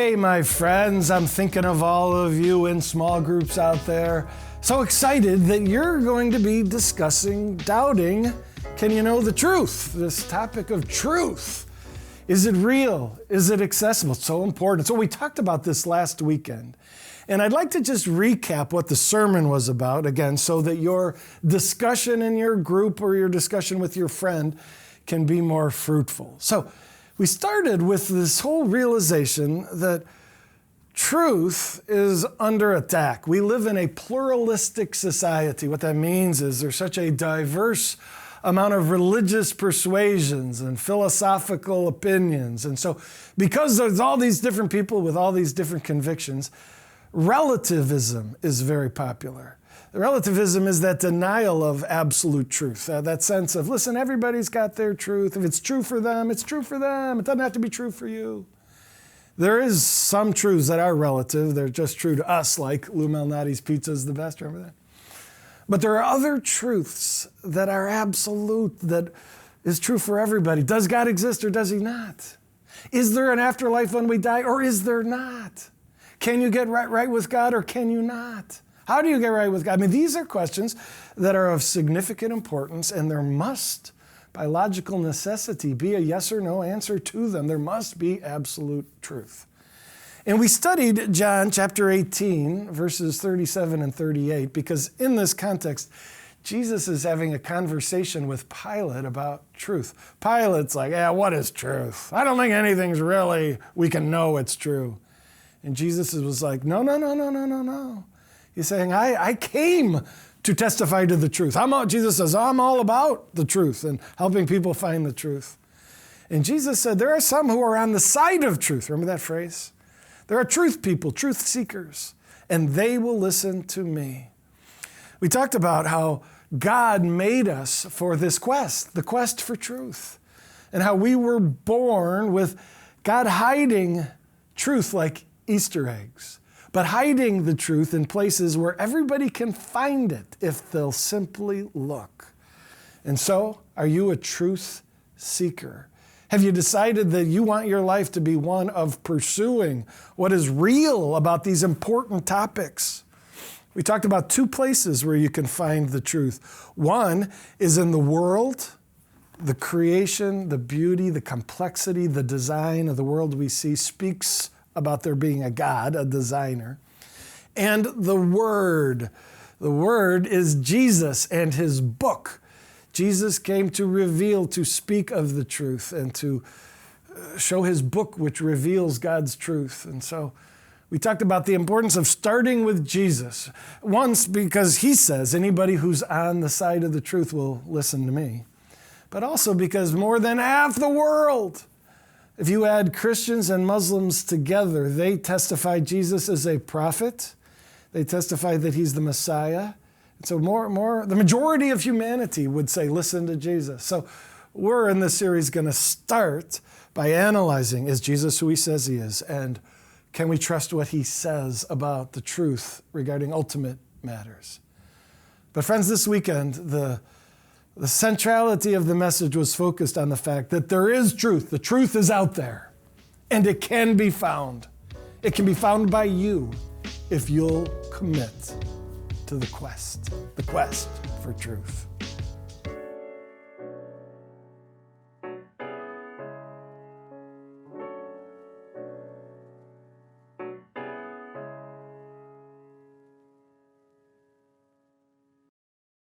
Hey, my friends, I'm thinking of all of you in small groups out there. So excited that you're going to be discussing doubting. Can you know the truth? This topic of truth. Is it real? Is it accessible? It's so important. So we talked about this last weekend. And I'd like to just recap what the sermon was about again so that your discussion in your group or your discussion with your friend can be more fruitful. So we started with this whole realization that truth is under attack. We live in a pluralistic society. What that means is there's such a diverse amount of religious persuasions and philosophical opinions. And so because there's all these different people with all these different convictions, relativism is very popular. Relativism is that denial of absolute truth, that sense of, listen, everybody's got their truth. If it's true for them, it's true for them. It doesn't have to be true for you. There is some truths that are relative. They're just true to us, like Lou Malnati's pizza is the best, remember that? But there are other truths that are absolute, that is true for everybody. Does God exist or does he not? Is there an afterlife when we die or is there not? Can you get right with God or can you not? How do you get right with God? I mean, these are questions that are of significant importance, and there must, by logical necessity, be a yes or no answer to them. There must be absolute truth. And we studied John chapter 18, verses 37 and 38, because in this context, Jesus is having a conversation with Pilate about truth. Pilate's like, yeah, what is truth? I don't think anything's really, we can know it's true. And Jesus was like, no. He's saying, I came to testify to the truth. Jesus says, I'm all about the truth and helping people find the truth. And Jesus said, there are some who are on the side of truth. Remember that phrase? There are truth people, truth seekers, and they will listen to me. We talked about how God made us for this quest, the quest for truth, and how we were born with God hiding truth like Easter eggs, but hiding the truth in places where everybody can find it if they'll simply look. And so, are you a truth seeker? Have you decided that you want your life to be one of pursuing what is real about these important topics? We talked about two places where you can find the truth. One is in the world, the creation, the beauty, the complexity, the design of the world we see speaks about there being a God, a designer. And the Word. The Word is Jesus and his book. Jesus came to reveal, to speak of the truth, and to show his book which reveals God's truth. And so we talked about the importance of starting with Jesus. Once, because he says anybody who's on the side of the truth will listen to me. But also because more than half the world, if you add Christians and Muslims together, they testify Jesus is a prophet. They testify that he's the Messiah. And so the majority of humanity would say, listen to Jesus. So we're in this series going to start by analyzing, is Jesus who he says he is? And can we trust what he says about the truth regarding ultimate matters? But friends, this weekend, the centrality of the message was focused on the fact that there is truth. The truth is out there, and it can be found. It can be found by you if you'll commit to the quest for truth.